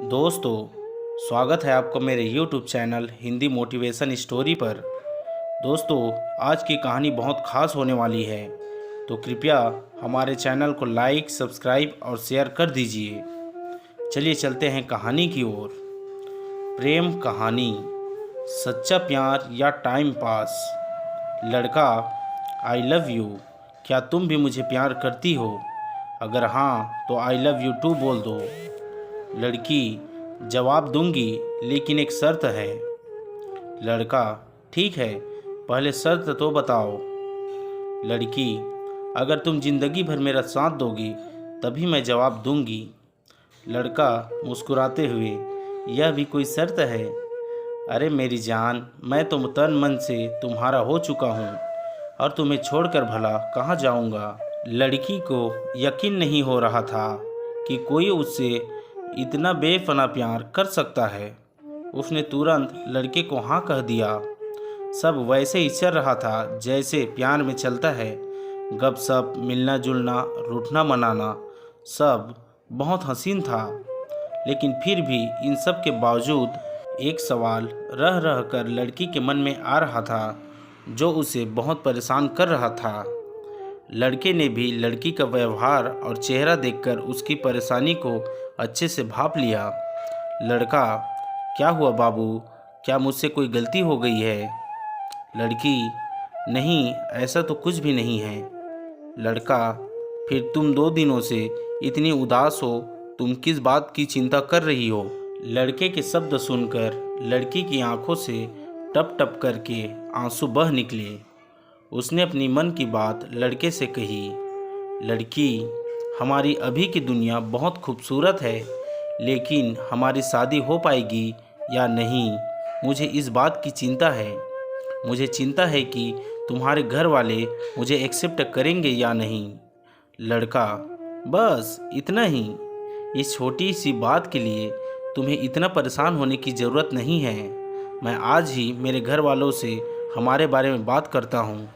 दोस्तों, स्वागत है आपको मेरे YouTube channel Hindi motivation story पर। दोस्तों, आज की कहानी बहुत ख़ास होने वाली है, तो कृपया हमारे चैनल को लाइक, सब्सक्राइब और शेयर कर दीजिए। चलिए चलते हैं कहानी की ओर। प्रेम कहानी, सच्चा प्यार या टाइम पास। लड़का, आई लव यू। क्या तुम भी मुझे प्यार करती हो? अगर हाँ तो आई लव यू टू बोल दो। लड़की, जवाब दूंगी लेकिन एक शर्त है। लड़का, ठीक है, पहले शर्त तो बताओ। लड़की, अगर तुम जिंदगी भर मेरा साथ दोगी तभी मैं जवाब दूंगी। लड़का मुस्कुराते हुए, यह भी कोई शर्त है? अरे मेरी जान, मैं तो तन मन से तुम्हारा हो चुका हूँ और तुम्हें छोड़कर भला कहाँ जाऊँगा। लड़की को यकीन नहीं हो रहा था कि कोई उससे इतना बेपनाह प्यार कर सकता है। उसने तुरंत लड़के को हाँ कह दिया। सब वैसे ही चल रहा था जैसे प्यार में चलता है। गपशप, मिलना जुलना, रूठना मनाना, सब बहुत हसीन था। लेकिन फिर भी इन सब के बावजूद एक सवाल रह रह कर लड़की के मन में आ रहा था, जो उसे बहुत परेशान कर रहा था। लड़के ने भी लड़की का व्यवहार और चेहरा देखकर उसकी परेशानी को अच्छे से भाप लिया। लड़का, क्या हुआ बाबू, क्या मुझसे कोई गलती हो गई है? लड़की, नहीं, ऐसा तो कुछ भी नहीं है। लड़का, फिर तुम 2 दिनों से इतनी उदास हो, तुम किस बात की चिंता कर रही हो? लड़के के शब्द सुनकर लड़की की आंखों से टप टप करके आंसू बह निकले। उसने अपनी मन की बात लड़के से कही। लड़की, हमारी अभी की दुनिया बहुत खूबसूरत है, लेकिन हमारी शादी हो पाएगी या नहीं, मुझे इस बात की चिंता है। मुझे चिंता है कि तुम्हारे घर वाले मुझे एक्सेप्ट करेंगे या नहीं। लड़का, बस इतना ही? इस छोटी सी बात के लिए तुम्हें इतना परेशान होने की ज़रूरत नहीं है। मैं आज ही मेरे घर वालों से हमारे बारे में बात करता हूँ।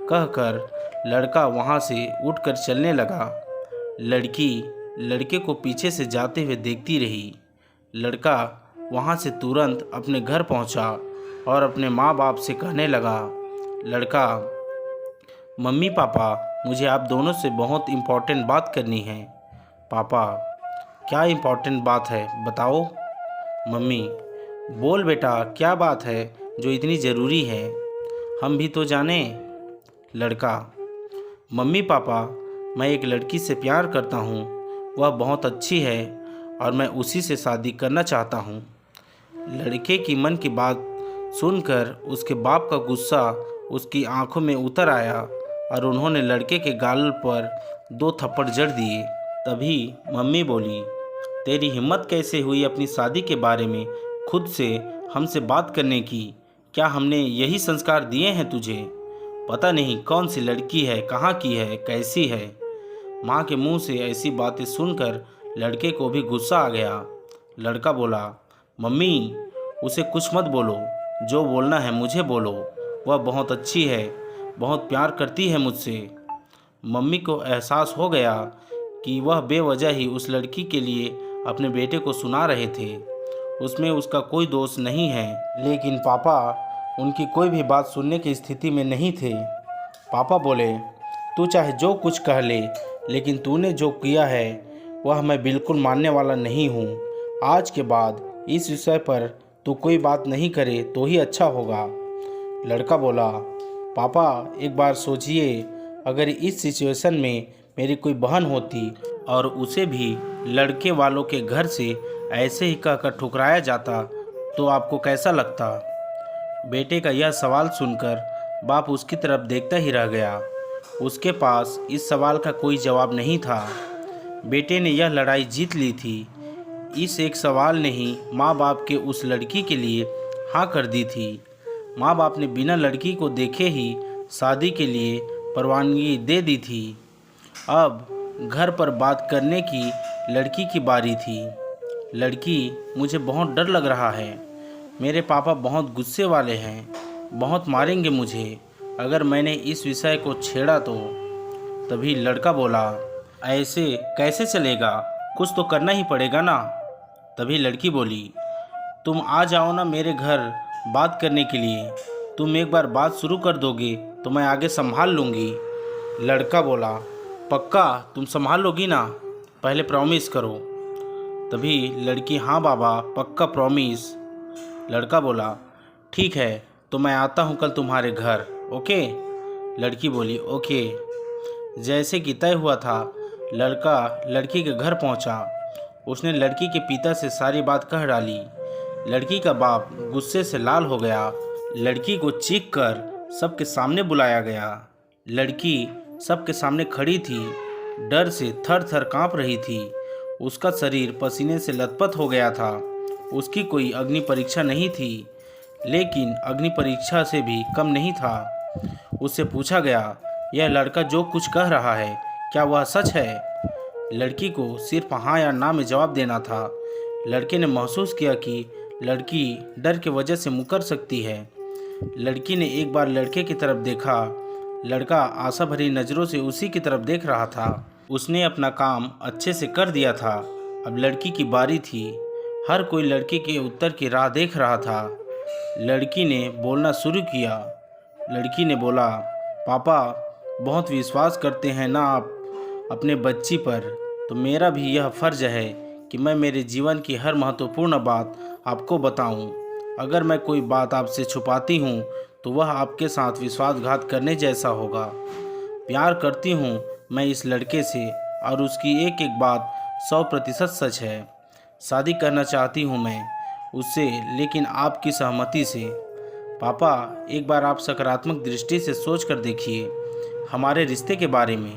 कहकर लड़का वहाँ से उठकर चलने लगा। लड़की लड़के को पीछे से जाते हुए देखती रही। लड़का वहाँ से तुरंत अपने घर पहुँचा और अपने माँ बाप से कहने लगा। लड़का, मम्मी पापा, मुझे आप दोनों से बहुत इम्पोर्टेंट बात करनी है। पापा, क्या इम्पोर्टेंट बात है, बताओ। मम्मी, बोल बेटा, क्या बात है जो इतनी ज़रूरी है, हम भी तो जाने। लड़का, मम्मी पापा, मैं एक लड़की से प्यार करता हूँ, वह बहुत अच्छी है और मैं उसी से शादी करना चाहता हूँ। लड़के की मन की बात सुनकर उसके बाप का गुस्सा उसकी आंखों में उतर आया और उन्होंने लड़के के गाल पर 2 थप्पड़ जड़ दिए। तभी मम्मी बोली, तेरी हिम्मत कैसे हुई अपनी शादी के बारे में खुद से हमसे बात करने की? क्या हमने यही संस्कार दिए हैं तुझे? पता नहीं कौन सी लड़की है, कहाँ की है, कैसी है। माँ के मुंह से ऐसी बातें सुनकर लड़के को भी गुस्सा आ गया। लड़का बोला, मम्मी, उसे कुछ मत बोलो, जो बोलना है मुझे बोलो। वह बहुत अच्छी है, बहुत प्यार करती है मुझसे। मम्मी को एहसास हो गया कि वह बेवजह ही उस लड़की के लिए अपने बेटे को सुना रहे थे। उसमें उसका कोई दोष नहीं है, लेकिन पापा उनकी कोई भी बात सुनने की स्थिति में नहीं थे। पापा बोले, तू चाहे जो कुछ कह ले, लेकिन तूने जो किया है वह मैं बिल्कुल मानने वाला नहीं हूँ। आज के बाद इस विषय पर तू कोई बात नहीं करे तो ही अच्छा होगा। लड़का बोला, पापा एक बार सोचिए, अगर इस सिचुएशन में मेरी कोई बहन होती और उसे भी लड़के वालों के घर से ऐसे ही कहकर ठुकराया जाता तो आपको कैसा लगता? बेटे का यह सवाल सुनकर बाप उसकी तरफ देखता ही रह गया। उसके पास इस सवाल का कोई जवाब नहीं था। बेटे ने यह लड़ाई जीत ली थी। इस एक सवाल ने ही माँ बाप के उस लड़की के लिए हाँ कर दी थी। माँ बाप ने बिना लड़की को देखे ही शादी के लिए परवानगी दे दी थी। अब घर पर बात करने की लड़की की बारी थी। लड़की, मुझे बहुत डर लग रहा है, मेरे पापा बहुत गुस्से वाले हैं, बहुत मारेंगे मुझे अगर मैंने इस विषय को छेड़ा तो। तभी लड़का बोला, ऐसे कैसे चलेगा, कुछ तो करना ही पड़ेगा ना। तभी लड़की बोली, तुम आ जाओ ना मेरे घर बात करने के लिए। तुम एक बार बात शुरू कर दोगे तो मैं आगे संभाल लूँगी। लड़का बोला, पक्का तुम संभाल लोगी ना, पहले प्रॉमिस करो। तभी लड़की, हाँ बाबा पक्का प्रॉमिस। लड़का बोला, ठीक है तो मैं आता हूँ कल तुम्हारे घर, ओके। लड़की बोली, ओके। जैसे कि तय हुआ था, लड़का लड़की के घर पहुँचा। उसने लड़की के पिता से सारी बात कह डाली। लड़की का बाप गुस्से से लाल हो गया। लड़की को चीख कर सबके सामने बुलाया गया। लड़की सबके सामने खड़ी थी, डर से थर थर काँप रही थी। उसका शरीर पसीने से लथपथ हो गया था। उसकी कोई अग्नि परीक्षा नहीं थी, लेकिन अग्नि परीक्षा से भी कम नहीं था। उससे पूछा गया, यह लड़का जो कुछ कह रहा है क्या वह सच है? लड़की को सिर्फ हाँ या ना में जवाब देना था। लड़के ने महसूस किया कि लड़की डर की वजह से मुकर सकती है। लड़की ने एक बार लड़के की तरफ देखा। लड़का आशा भरी नज़रों से उसी की तरफ देख रहा था। उसने अपना काम अच्छे से कर दिया था। अब लड़की की बारी थी। हर कोई लड़के के उत्तर की राह देख रहा था। लड़की ने बोलना शुरू किया। लड़की ने बोला, पापा बहुत विश्वास करते हैं ना आप अपने बच्ची पर, तो मेरा भी यह फ़र्ज़ है कि मैं मेरे जीवन की हर महत्वपूर्ण बात आपको बताऊं। अगर मैं कोई बात आपसे छुपाती हूं तो वह आपके साथ विश्वासघात करने जैसा होगा। प्यार करती हूं मैं इस लड़के से और उसकी एक एक बात 100% सच है। शादी करना चाहती हूं मैं उससे, लेकिन आपकी सहमति से। पापा एक बार आप सकारात्मक दृष्टि से सोच कर देखिए हमारे रिश्ते के बारे में।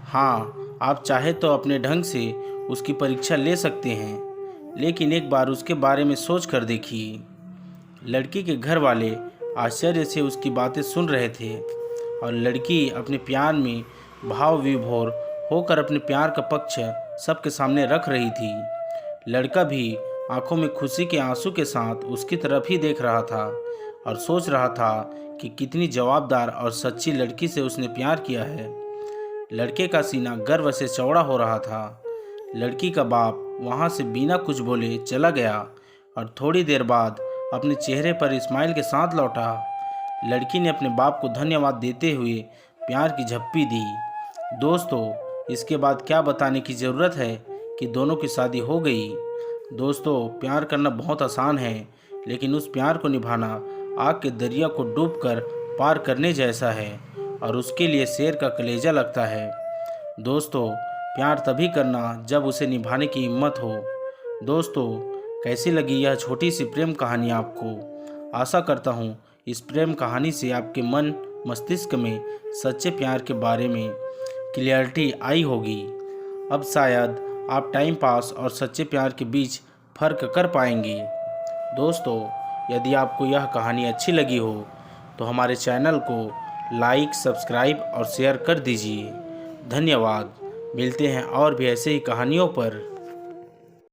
हाँ, आप चाहे तो अपने ढंग से उसकी परीक्षा ले सकते हैं, लेकिन एक बार उसके बारे में सोच कर देखिए। लड़की के घर वाले आश्चर्य से उसकी बातें सुन रहे थे और लड़की अपने प्यार में भाव विभोर होकर अपने प्यार का पक्ष सबके सामने रख रही थी। लड़का भी आंखों में खुशी के आंसू के साथ उसकी तरफ ही देख रहा था और सोच रहा था कि कितनी जवाबदार और सच्ची लड़की से उसने प्यार किया है। लड़के का सीना गर्व से चौड़ा हो रहा था। लड़की का बाप वहाँ से बिना कुछ बोले चला गया और थोड़ी देर बाद अपने चेहरे पर स्माइल के साथ लौटा। लड़की ने अपने बाप को धन्यवाद देते हुए प्यार की झप्पी दी। दोस्तों, इसके बाद क्या बताने की ज़रूरत है कि दोनों की शादी हो गई। दोस्तों, प्यार करना बहुत आसान है, लेकिन उस प्यार को निभाना आग के दरिया को डूबकर पार करने जैसा है और उसके लिए शेर का कलेजा लगता है। दोस्तों, प्यार तभी करना जब उसे निभाने की हिम्मत हो। दोस्तों, कैसी लगी यह छोटी सी प्रेम कहानी आपको? आशा करता हूँ इस प्रेम कहानी से आपके मन मस्तिष्क में सच्चे प्यार के बारे में क्लियरिटी आई होगी। अब शायद आप टाइम पास और सच्चे प्यार के बीच फ़र्क कर पाएंगे। दोस्तों, यदि आपको यह कहानी अच्छी लगी हो तो हमारे चैनल को लाइक, सब्सक्राइब और शेयर कर दीजिए। धन्यवाद। मिलते हैं और भी ऐसे ही कहानियों पर।